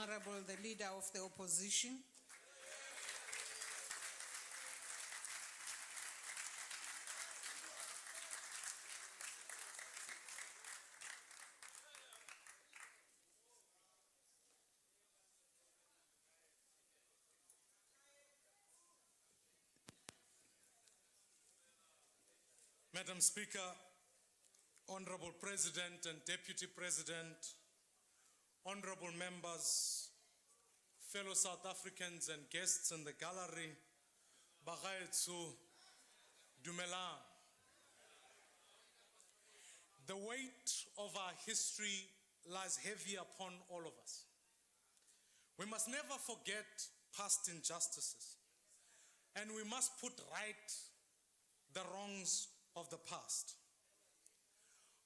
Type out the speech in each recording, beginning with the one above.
Honorable the Leader of the Opposition. Madam Speaker, Honorable President and Deputy President, Honorable members, fellow South Africans and guests in the gallery, Bagaetsu, Dumelang. The weight of our history lies heavy upon all of us. We must never forget past injustices, and we must put right the wrongs of the past.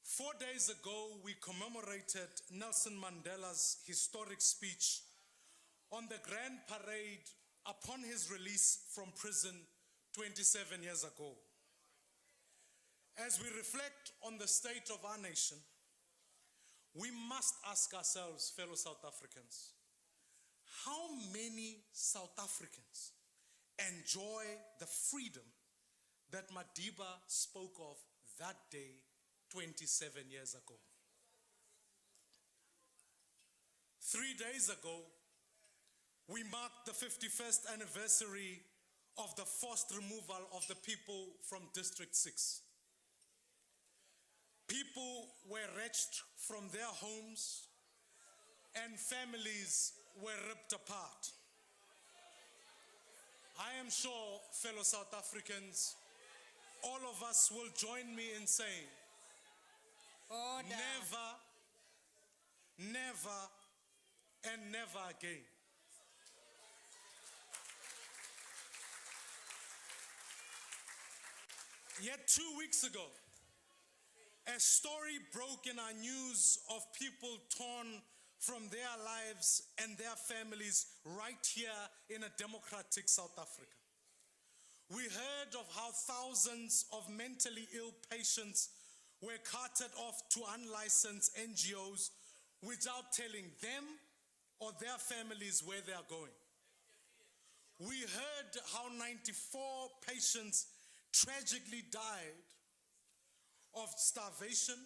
4 days ago, we commemorated Nelson Mandela's historic speech on the Grand Parade upon his release from prison 27 years ago. As we reflect on the state of our nation, we must ask ourselves, fellow South Africans, how many South Africans enjoy the freedom that Madiba spoke of that day 27 years ago? 3 days ago, we marked the 51st anniversary of the forced removal of the people from District 6. People were wrenched from their homes and families were ripped apart. I am sure, fellow South Africans, all of us will join me in saying, Order. never, never, and never again. Yet 2 weeks ago, a story broke in our news of people torn from their lives and their families right here in a democratic South Africa. We heard of how thousands of mentally ill patients were carted off to unlicensed NGOs without telling them or their families where they are going. We heard how 94 patients tragically died of starvation,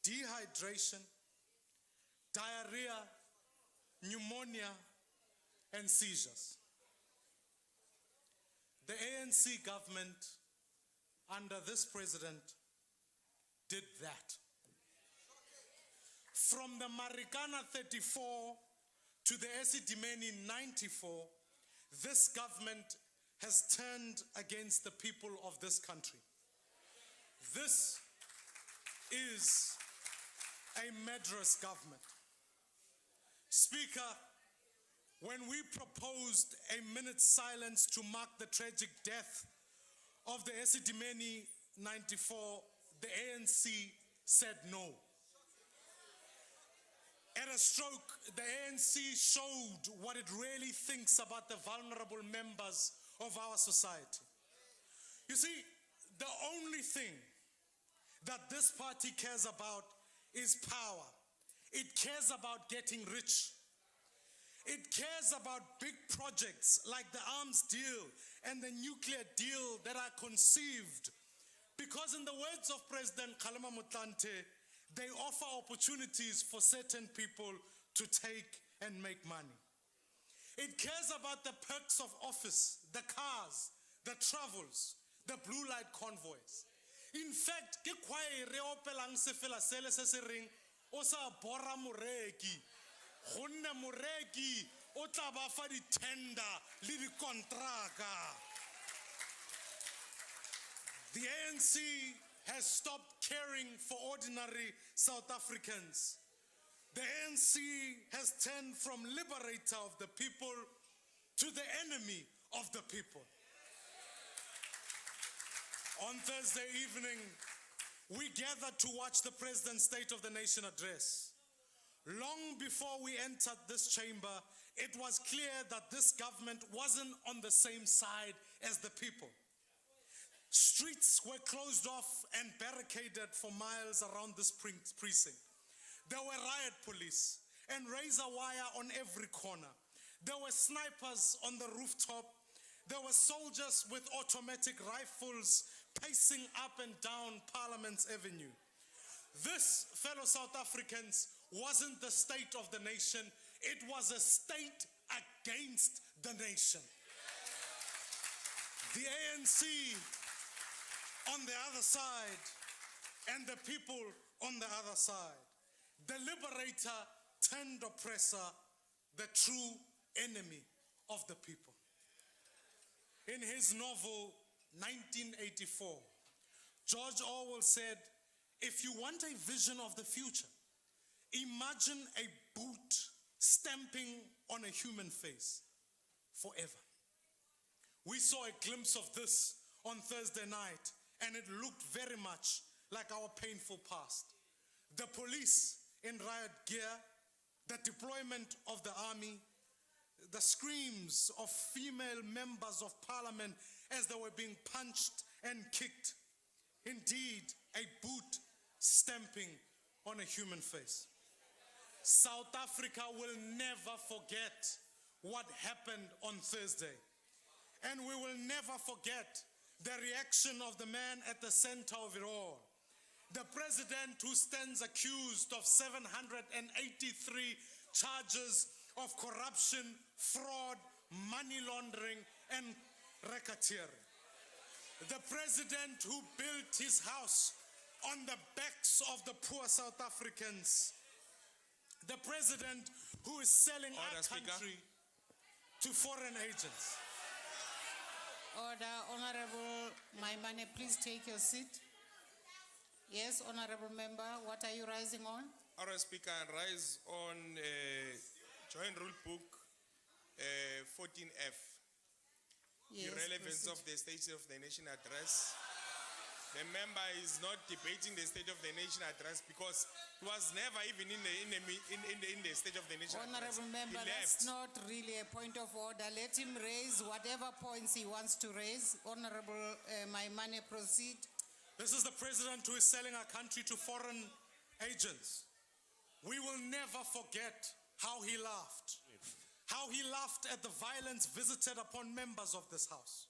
dehydration, diarrhea, pneumonia, and seizures. The ANC government, under this president, did that. From the Marikana 34 to the Esidimeni 94, this government has turned against the people of this country. This is a murderous government. Speaker, when we proposed a minute's silence to mark the tragic death of the Esidimeni 94, the ANC said no. At a stroke, the ANC showed what it really thinks about the vulnerable members of our society. You see, the only thing that this party cares about is power. It cares about getting rich. It cares about big projects like the arms deal and the nuclear deal that are conceived. Because in the words of President Kgalema Motlanthe, they offer opportunities for certain people to take and make money. It cares about the perks of office, the cars, the travels, the blue light convoys. In fact, ke kwae re opelang se fela sele se se reng o sa bora moreki gonne moreki o tla ba fa di tender le di kontraka. The ANC has stopped caring for ordinary South Africans. The ANC has turned from liberator of the people to the enemy of the people. On Thursday evening, we gathered to watch the President's State of the Nation address. Long before we entered this chamber, it was clear that this government wasn't on the same side as the people. Streets were closed off and barricaded for miles around this precinct. There were riot police and razor wire on every corner. There were snipers on the rooftop. There were soldiers with automatic rifles pacing up and down Parliament's Avenue. This, fellow South Africans, wasn't the state of the nation. It was a state against the nation. The ANC on the other side and the people on the other side. The liberator turned oppressor, the true enemy of the people. In his novel, 1984, George Orwell said, if you want a vision of the future, imagine a boot stamping on a human face forever. We saw a glimpse of this on Thursday night, and it looked very much like our painful past. The police in riot gear, the deployment of the army, the screams of female members of parliament as they were being punched and kicked. Indeed, a boot stamping on a human face. South Africa will never forget what happened on Thursday. And we will never forget the reaction of the man at the center of it all. The president who stands accused of 783 charges of corruption, fraud, money laundering, and racketeering. The president who built his house on the backs of the poor South Africans. The president who is selling our country to foreign agents. Order, Honorable Maimane, please take your seat. Yes, Honorable Member, what are you rising on? Honourable Speaker, I rise on Joint Rule Book 14F, Yes, the relevance proceed. of the State of the Nation address. The member is not debating the State of the Nation address because it was never even in the State of the Nation address. Honorable Member, He that's left. not really a point of order. Let him raise whatever points he wants to raise. Honorable Maimane, proceed. This is the president who is selling our country to foreign agents. We will never forget how he laughed. How he laughed at the violence visited upon members of this house.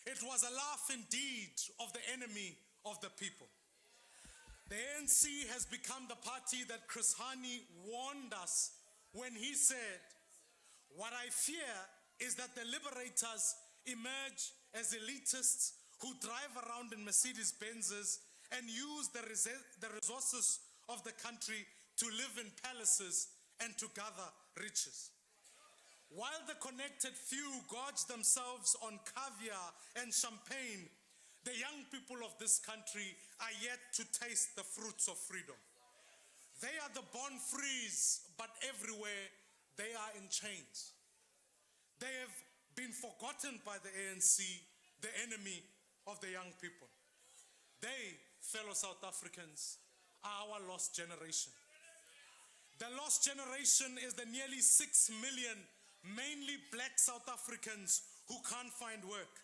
It was a laugh indeed of the enemy of the people. The ANC has become the party that Chris Hani warned us when he said, what I fear is that the liberators emerge as elitists who drive around in Mercedes Benzes and use the resources of the country to live in palaces and to gather riches. While the connected few gorge themselves on caviar and champagne, the young people of this country are yet to taste the fruits of freedom. They are the born frees, but everywhere they are in chains. They have been forgotten by the ANC, the enemy of the young people. They, fellow South Africans, are our lost generation. The lost generation is the nearly 6 million mainly black South Africans who can't find work.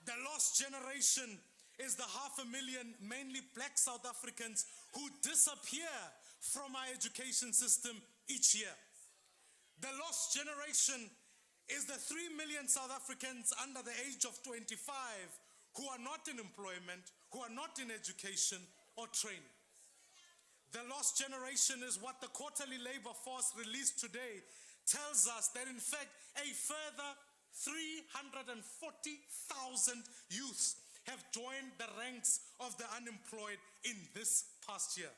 The lost generation is the 500,000 mainly black South Africans who disappear from our education system each year. The lost generation is the 3 million South Africans under the age of 25 who are not in employment, who are not in education or training. The lost generation is what the quarterly labor force released today tells us that in fact a further 340,000 youths have joined the ranks of the unemployed in this past year.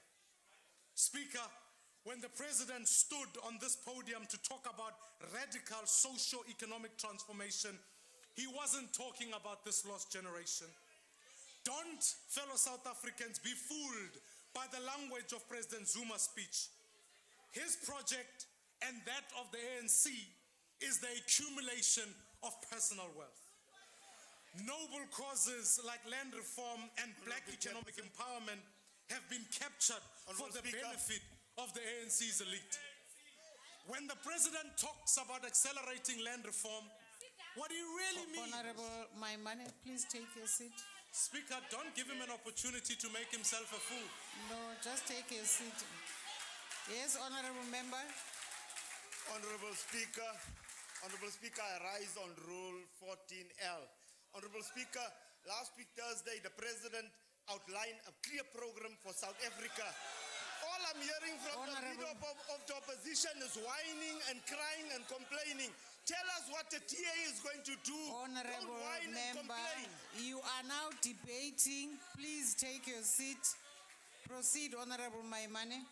Speaker, when the president stood on this podium to talk about radical socio-economic transformation, he wasn't talking about this lost generation. Don't, fellow South Africans, be fooled by the language of President Zuma's speech. His project and that of the ANC is the accumulation of personal wealth. Noble causes like land reform and black economic empowerment have been captured for the benefit of the ANC's elite. When the president talks about accelerating land reform, what he really means... Honorable Maimane, please take your seat. Speaker, don't give him an opportunity to make himself a fool. No, just take your seat. Yes, honorable member. Honorable Speaker, I rise on Rule 14L. Honorable Speaker, last week Thursday, the President outlined a clear program for South Africa. All I'm hearing from the leader of the opposition is whining and crying and complaining. Tell us what the TA is going to do. Honorable Don't whine and member, complain. you are now debating. Please take your seat. Proceed, Honorable Maimane.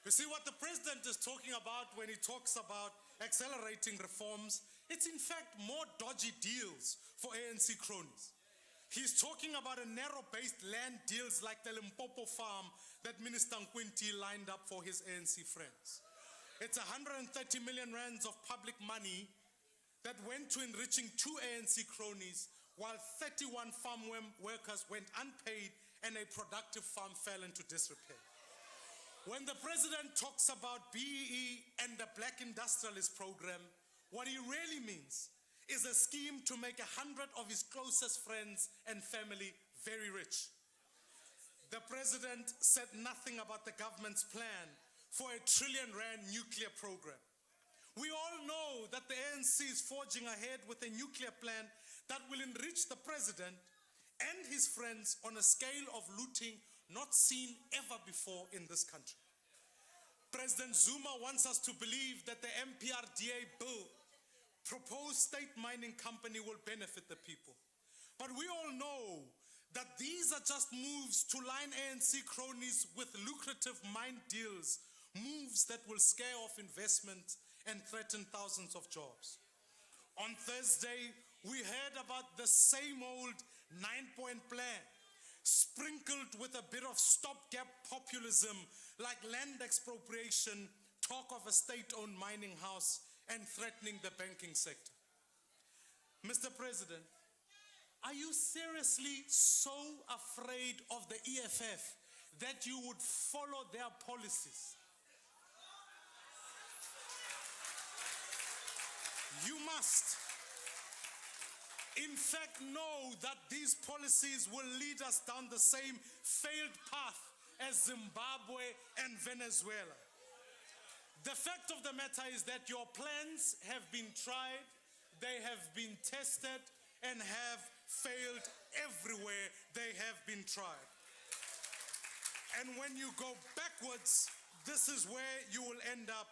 You see what the president is talking about when he talks about accelerating reforms? It's in fact more dodgy deals for ANC cronies. He's talking about a narrow-based land deals like the Limpopo farm that Minister Nkwinti lined up for his ANC friends. It's 130 million rands of public money that went to enriching 2 ANC cronies while 31 farm workers went unpaid and a productive farm fell into disrepair. When the president talks about BEE and the Black Industrialist Program, what he really means is a scheme to make 100 of his closest friends and family very rich. The president said nothing about the government's plan for a R1 trillion nuclear program. We all know that the ANC is forging ahead with a nuclear plan that will enrich the president and his friends on a scale of looting not seen ever before in this country. President Zuma wants us to believe that the MPRDA bill, proposed state mining company, will benefit the people. But we all know that these are just moves to line ANC cronies with lucrative mine deals, moves that will scare off investment and threaten thousands of jobs. On Thursday, we heard about the same old 9-point plan, sprinkled with a bit of stopgap populism like land expropriation, talk of a state-owned mining house, and threatening the banking sector. Mr. President, are you seriously so afraid of the EFF that you would follow their policies? You must, in fact, know that these policies will lead us down the same failed path as Zimbabwe and Venezuela. The fact of the matter is that your plans have been tried, they have been tested, and have failed everywhere they have been tried. And when you go backwards, this is where you will end up,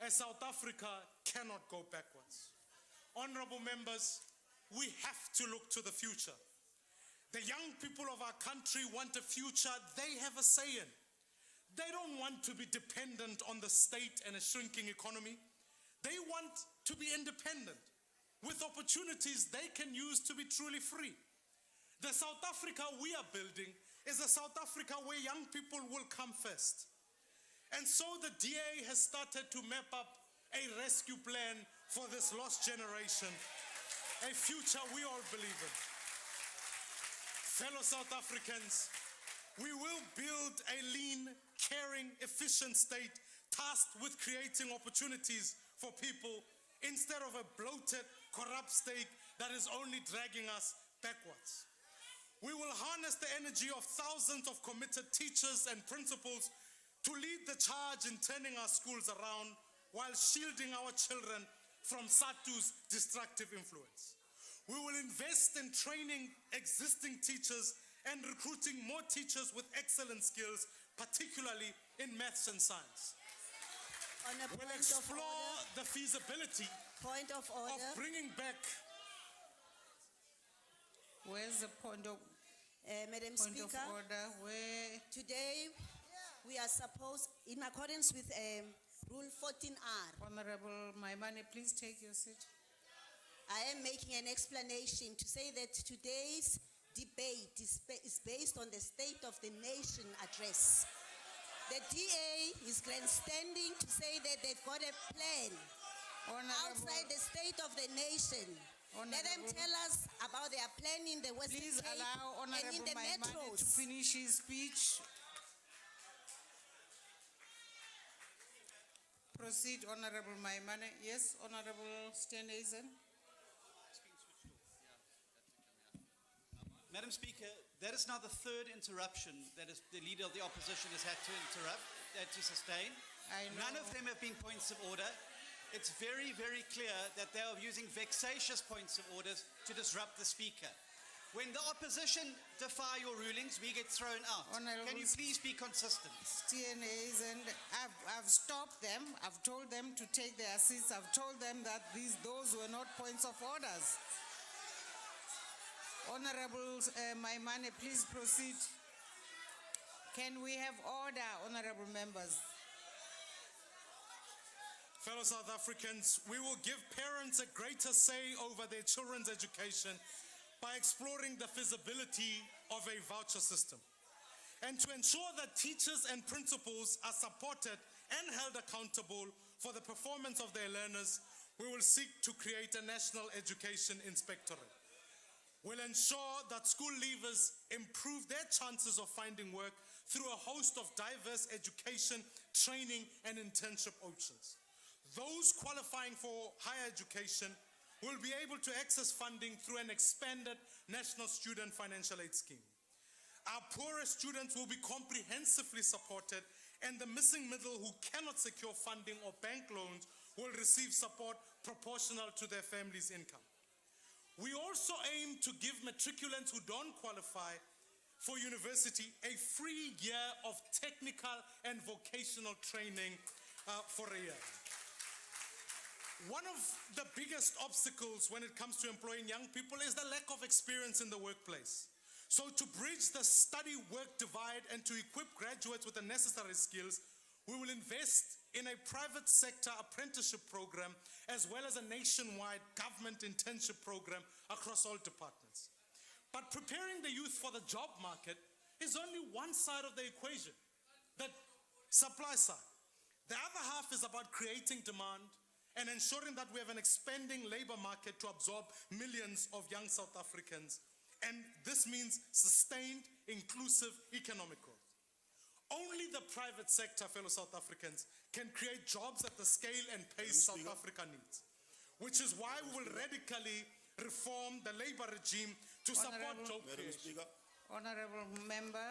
as South Africa cannot go backwards. Honorable members, we have to look to the future. The young people of our country want a future they have a say in. They don't want to be dependent on the state and a shrinking economy. They want to be independent, with opportunities they can use to be truly free. The South Africa we are building is a South Africa where young people will come first. And so the DA has started to map up a rescue plan for this lost generation, a future we all believe in. Fellow South Africans, we will build a lean, caring, efficient state tasked with creating opportunities for people instead of a bloated, corrupt state that is only dragging us backwards. We will harness the energy of thousands of committed teachers and principals to lead the charge in turning our schools around while shielding our children from SATU's destructive influence. We will invest in training existing teachers and recruiting more teachers with excellent skills, particularly in maths and science. We'll explore the feasibility of bringing back. Where's the point of Madam point Speaker, of order? Where? today we are supposed, in accordance with Rule 14R, Honorable Maimane, please take your seat. I am making an explanation to say that today's debate is based on the State of the Nation address. The DA is grandstanding to say that they've got a plan outside the State of the Nation. Let them tell us about their plan in the Western Please Cape allow and in Honorable the Maimane to metros. finish his speech. Proceed, Honorable Maimane. Yes, Honorable Steenhuisen. Madam Speaker, that is now the third interruption that the Leader of the Opposition has had to sustain. I know. None of them have been points of order. It's very, very clear that they are using vexatious points of orders to disrupt the speaker. When the opposition defy your rulings, we get thrown out. Honourable Can you please be consistent? TNAs, and I've stopped them. I've told them to take their seats. I've told them that those were not points of orders. Honourable Maimane, please proceed. Can we have order, honourable members? Fellow South Africans, we will give parents a greater say over their children's education by exploring the feasibility of a voucher system. And to ensure that teachers and principals are supported and held accountable for the performance of their learners, we will seek to create a national education inspectorate. We'll ensure that school leavers improve their chances of finding work through a host of diverse education, training, and internship options. Those qualifying for higher education will be able to access funding through an expanded National Student Financial Aid Scheme. Our poorest students will be comprehensively supported, and the missing middle who cannot secure funding or bank loans will receive support proportional to their family's income. We also aim to give matriculants who don't qualify for university a free year of technical and vocational training for a year. One of the biggest obstacles when it comes to employing young people is the lack of experience in the workplace. So to bridge the study-work divide and to equip graduates with the necessary skills, we will invest in a private sector apprenticeship program as well as a nationwide government internship program across all departments. But preparing the youth for the job market is only one side of the equation, the supply side. The other half is about creating demand and ensuring that we have an expanding labor market to absorb millions of young South Africans. And this means sustained, inclusive economic growth. Only the private sector, fellow South Africans, can create jobs at the scale and pace South Africa needs, which is why we will radically reform the labor regime to support job creation. Honourable member,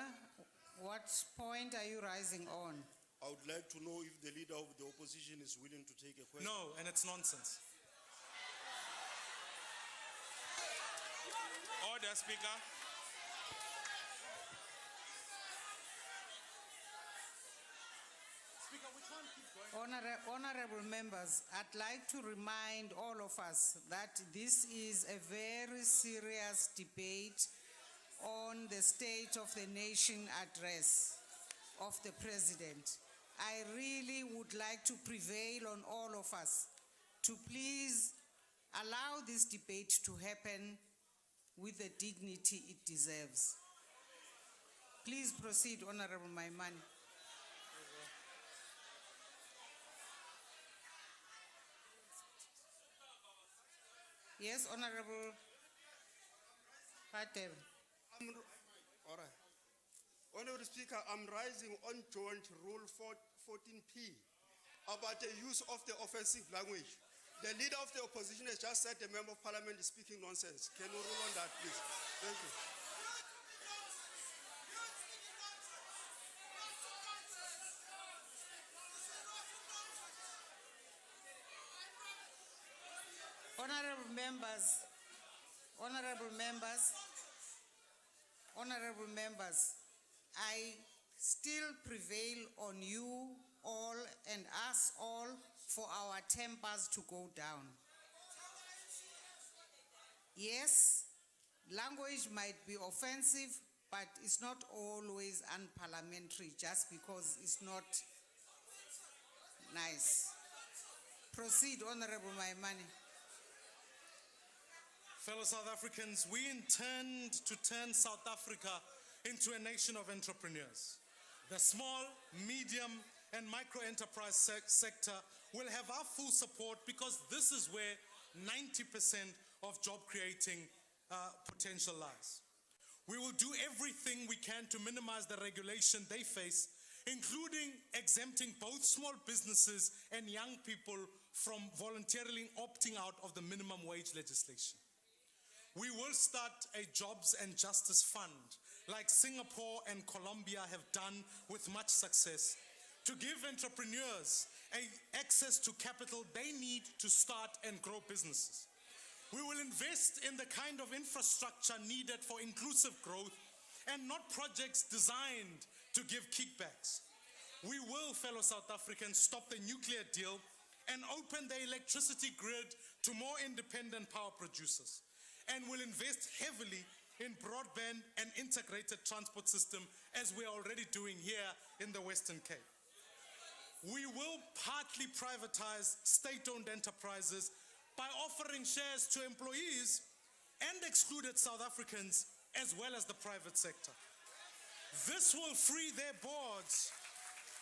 what point are you rising on? I would like to know if the leader of the opposition is willing to take a question. No, and it's nonsense. Order, Speaker. Speaker, we can't keep going. Honourable members, I'd like to remind all of us that this is a very serious debate on the State of the Nation address of the President. I really would like to prevail on all of us to please allow this debate to happen with the dignity it deserves. Please proceed, Honourable Maimane. Yes, Honourable Patel. All right. Honourable Speaker, I'm rising on Joint Rule 14P about the use of the offensive language. The leader of the opposition has just said the member of parliament is speaking nonsense. Can you rule on that, please? Thank you. Honourable members, I still prevail on you all and us all for our tempers to go down. Yes, language might be offensive, but it's not always unparliamentary just because it's not nice. Proceed, Honourable Maimane. Fellow South Africans, we intend to turn South Africa into a nation of entrepreneurs. The small, medium, and micro-enterprise sector will have our full support because this is where 90% of job-creating potential lies. We will do everything we can to minimize the regulation they face, including exempting both small businesses and young people from voluntarily opting out of the minimum wage legislation. We will start a jobs and justice fund like Singapore and Colombia have done with much success, to give entrepreneurs access to capital they need to start and grow businesses. We will invest in the kind of infrastructure needed for inclusive growth and not projects designed to give kickbacks. We will, fellow South Africans, stop the nuclear deal and open the electricity grid to more independent power producers. And will invest heavily in broadband and integrated transport system, as we are already doing here in the Western Cape. We will partly privatize state-owned enterprises by offering shares to employees and excluded South Africans, as well as the private sector. This will free their boards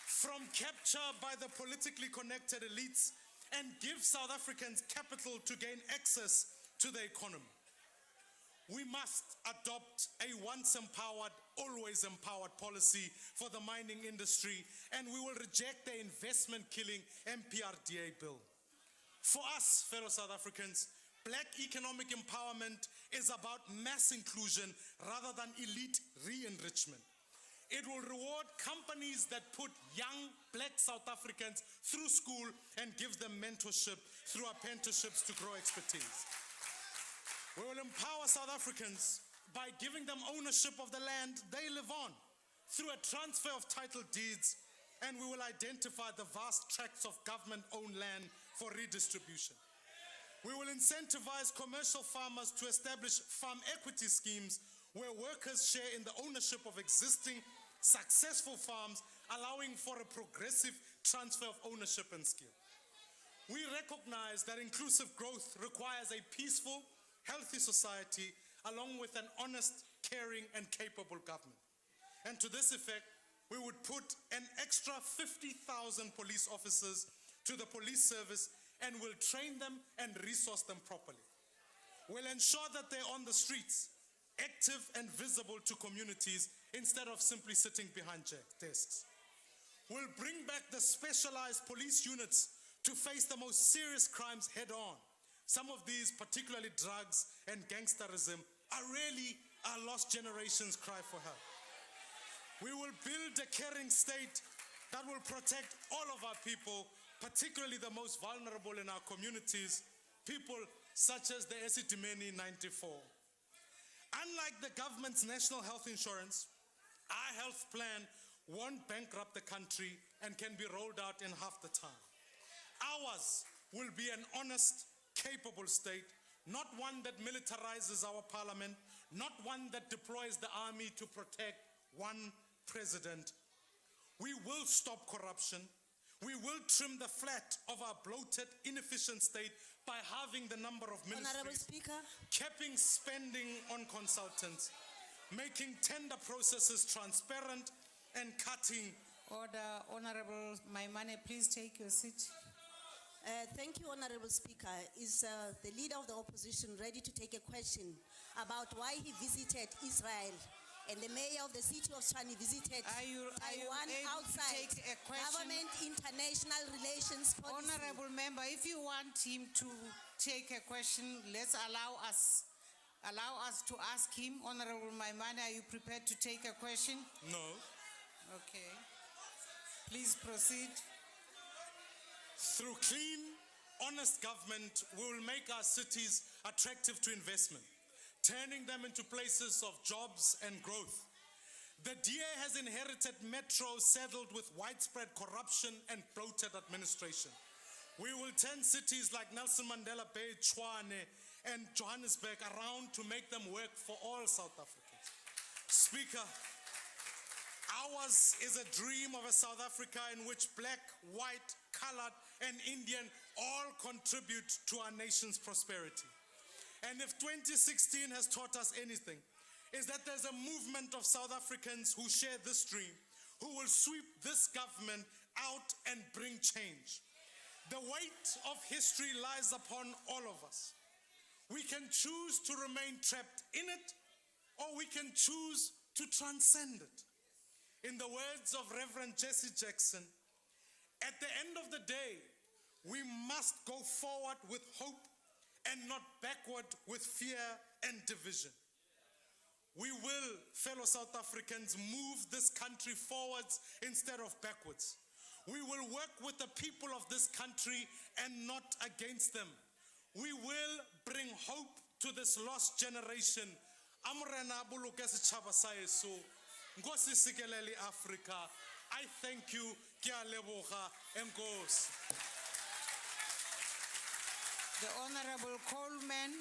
from capture by the politically connected elites and give South Africans capital to gain access to the economy. We must adopt a once empowered, always empowered policy for the mining industry, and we will reject the investment killing MPRDA bill. For us, fellow South Africans, black economic empowerment is about mass inclusion rather than elite re-enrichment. It will reward companies that put young black South Africans through school and give them mentorship through apprenticeships to grow expertise. We will empower South Africans by giving them ownership of the land they live on through a transfer of title deeds, and we will identify the vast tracts of government-owned land for redistribution. We will incentivize commercial farmers to establish farm equity schemes where workers share in the ownership of existing successful farms, allowing for a progressive transfer of ownership and skill. We recognize that inclusive growth requires a peaceful, healthy society, along with an honest, caring, and capable government. And to this effect, we would put an extra 50,000 police officers to the police service and will train them and resource them properly. We'll ensure that they're on the streets, active and visible to communities instead of simply sitting behind desks. We'll bring back the specialized police units to face the most serious crimes head on. Some of these, particularly drugs and gangsterism, are really our lost generation's cry for help. We will build a caring state that will protect all of our people, particularly the most vulnerable in our communities, people such as the Esidimeni 94. Unlike the government's national health insurance, our health plan won't bankrupt the country and can be rolled out in half the time. Ours will be an honest, capable state, not one that militarizes our parliament, not one that deploys the army to protect one president. We will stop corruption. We will trim the flat of our bloated, inefficient state by halving the number of Honorable ministries, Speaker. capping spending on consultants, making tender processes transparent, and cutting. Order. Honorable Maimane, please take your seat. Thank you, Honorable Speaker. Is the leader of the opposition ready to take a question about why he visited Israel and the mayor of the city of Tshwane visited Are you Taiwan able to outside take a question? government international relations policy? Honorable member, if you want him to take a question, let's allow us to ask him. Honorable Maimane, are you prepared to take a question? No. Okay. Please proceed. Through clean, honest government, we will make our cities attractive to investment, turning them into places of jobs and growth. The DA has inherited metros saddled with widespread corruption and bloated administration. We will turn cities like Nelson Mandela Bay, Tshwane, and Johannesburg around to make them work for all South Africans. Speaker, ours is a dream of a South Africa in which black, white, colored, and Indian all contribute to our nation's prosperity. And if 2016 has taught us anything, is that there's a movement of South Africans who share this dream, who will sweep this government out and bring change. The weight of history lies upon all of us. We can choose to remain trapped in it, or we can choose to transcend it. In the words of Reverend Jesse Jackson, at the end of the day, we must go forward with hope and not backward with fear and division. We will, fellow South Africans, move this country forwards instead of backwards. We will work with the people of this country and not against them. We will bring hope to this lost generation. Amrena buluke setjhaba sa heso. Nkosi sikelele Africa. I thank you. Ke a leboga. Enkosi. The Honorable Coleman.